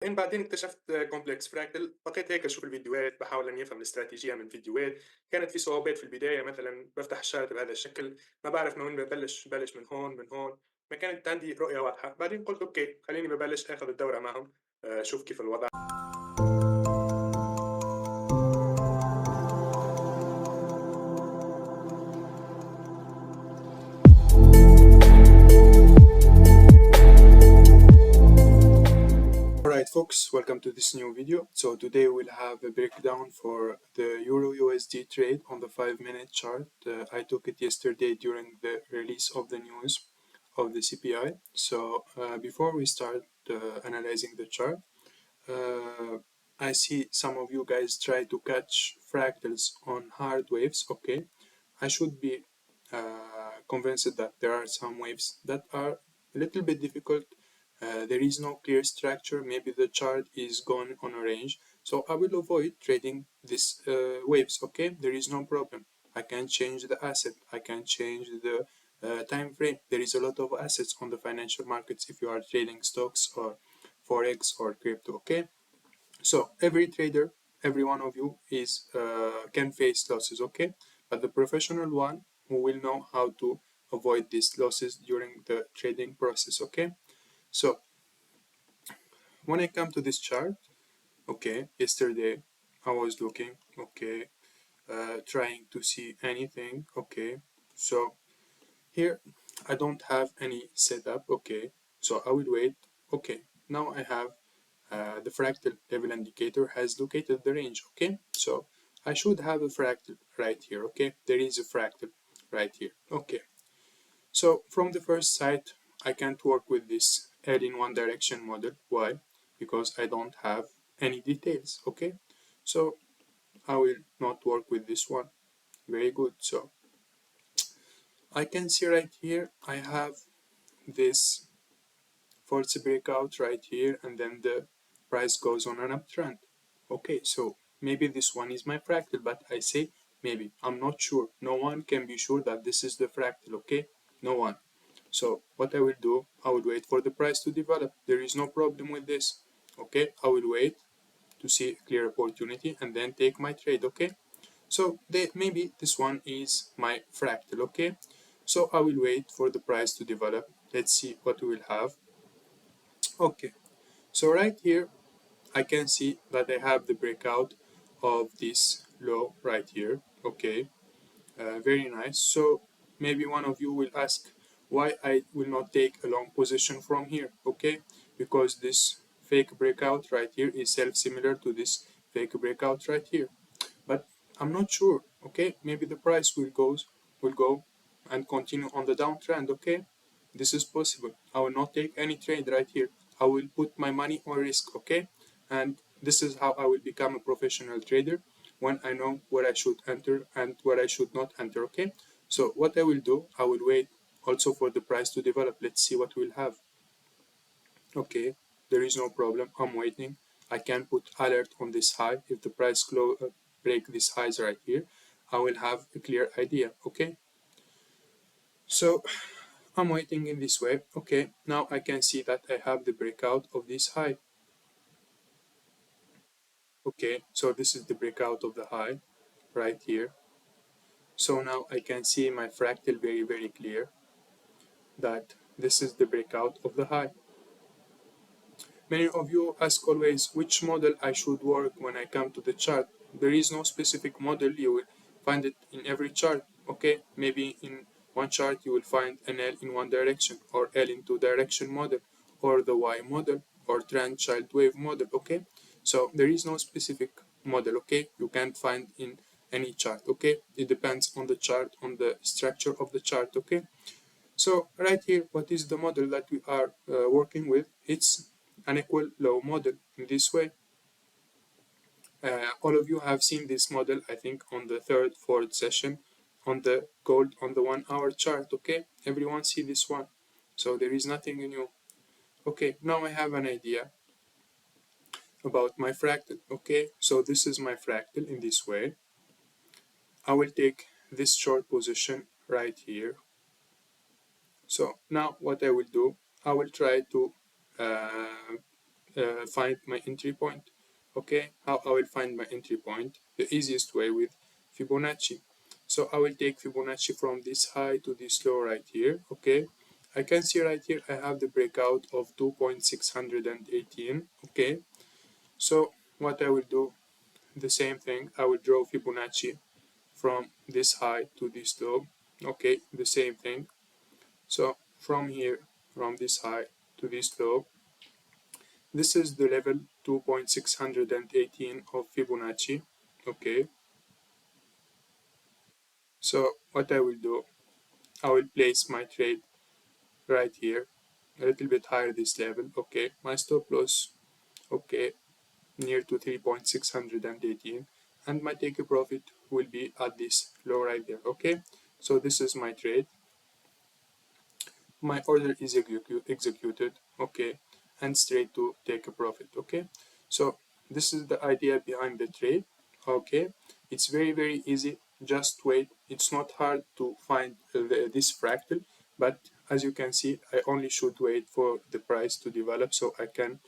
بعدين اكتشفت كومبلكس فراكتل، بقيت هيك أشوف الفيديوهات باحاول إني أفهم الاستراتيجية من الفيديوهات. كانت في صعوبات في البداية، مثلًا بافتح الشارت بهذا الشكل، ما باعرف من وين بابلش من هون، من هون، ما كانت عندي رؤية واضحة. بعدين قُلت أوكي خلّيني بابلش آخذ الدورة معهم، أشوف كيف الوضع. Alright folks, welcome to this new video. So today we'll have a breakdown for the Euro USD trade on the 5-minute chart. I took it yesterday during the release of the news of the CPI. So before we start analyzing the chart, I see some of you guys try to catch fractals on hard waves. Okay, I should be convinced that there are some waves that are a little bit difficult. There is no clear structure. Maybe the chart is gone on a range, so I will avoid trading these waves. Okay, there is no problem. I can change the asset. I can change the time frame. There is a lot of assets on the financial markets if you are trading stocks or forex or crypto. Okay, so every trader, every one of you is can face losses. Okay, but the professional one who will know how to avoid these losses during the trading process. Okay, so when I come to this chart, okay, yesterday I was looking, okay, trying to see anything. Okay, so here I don't have any setup. Okay, so I will wait. Okay, now I have the fractal level indicator has located the range. Okay, so I should have a fractal right here. Okay, there is a fractal right here. Okay, so from the first sight I can't work with this L in one direction model. Why? Because I don't have any details. Okay, so I will not work with this one. Very good. So I can see right here I have this false breakout right here, and then the price goes on an uptrend. Okay, so maybe this one is my fractal, but I say maybe. I'm not sure. No one can be sure that this is the fractal. Okay, no one. So what I will do, I will wait for the price to develop. There is no problem with this. Okay, I will wait to see a clear opportunity and then take my trade. Okay, so maybe this one is my fractal. Okay, so I will wait for the price to develop. Let's see what we will have. Okay, so right here I can see that I have the breakout of this low right here. Okay, very nice. So maybe one of you will ask why I will not take a long position from here. Okay, because this fake breakout right here is self-similar to this fake breakout right here, but I'm not sure. Okay, maybe the price will go and continue on the downtrend. Okay, this is possible. I will not take any trade right here. I will put my money on risk. Okay, and this is how I will become a professional trader, when I know where I should enter and where I should not enter. Okay, so what I will do, I will wait also for the price to develop. Let's see what we'll have. Okay, there is no problem. I'm waiting. I can put alert on this high. If the price break these highs right here, I will have a clear idea. Okay, so I'm waiting in this way. Okay, now I can see that I have the breakout of this high. Okay, so this is the breakout of the high right here. So now I can see my fractal very clear that this is the breakout of the high. Many of you ask always which model I should work when I come to the chart. There is no specific model. You will find it in every chart. Okay, maybe in one chart you will find an L in one direction, or L in two direction model, or the Y model, or trend child wave model. Okay, so there is no specific model. Okay, you can't find in any chart. Okay, it depends on the chart, on the structure of the chart. Okay, so right here, what is the model that we are working with? It's an equal low model in this way. All of you have seen this model, I think, on the third, fourth session on the gold on the 1 hour chart. Okay, everyone see this one. So there is nothing new. Okay, now I have an idea about my fractal. Okay, so this is my fractal in this way. I will take this short position right here. So now what I will do, I will try to find my entry point. Okay, how I will find my entry point? The easiest way with Fibonacci. So I will take Fibonacci from this high to this low right here. Okay, I can see right here I have the breakout of 2.618. Okay, so what I will do, the same thing, I will draw Fibonacci from this high to this low. Okay, the same thing. So from here, from this high to this low, this is the level 2.618 of Fibonacci. Okay, so what I will do, I will place my trade right here, a little bit higher this level. Okay, my stop loss, okay, near to 3.618, and my take profit will be at this low right there. Okay, so this is my trade. My order is executed. Okay, and straight to take a profit. Okay, so this is the idea behind the trade. Okay, it's very easy. Just wait. It's not hard to find this fractal, but as you can see, I only should wait for the price to develop so I can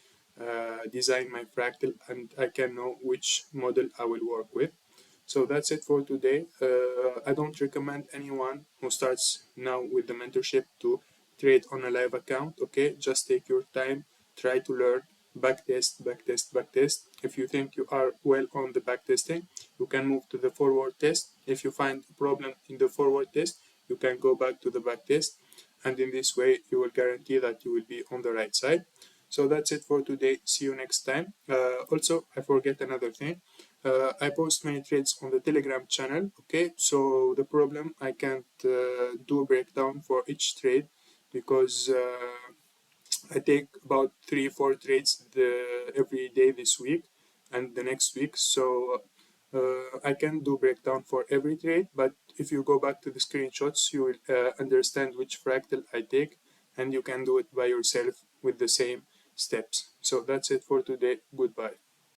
design my fractal and I can know which model I will work with. So that's it for today. I don't recommend anyone who starts now with the mentorship to trade on a live account. Okay, just take your time, try to learn, backtest, backtest, backtest. If you think you are well on the backtesting, you can move to the forward test. If you find a problem in the forward test, you can go back to the backtest, and in this way, you will guarantee that you will be on the right side. So that's it for today. See you next time. Also, I forget another thing. I post many trades on the Telegram channel. Okay, so the problem I can't do a breakdown for each trade because I take about 3-4 trades every day this week and the next week. So I can do breakdown for every trade, but if you go back to the screenshots, you will understand which fractal I take, and you can do it by yourself with the same steps. So that's it for today. Goodbye.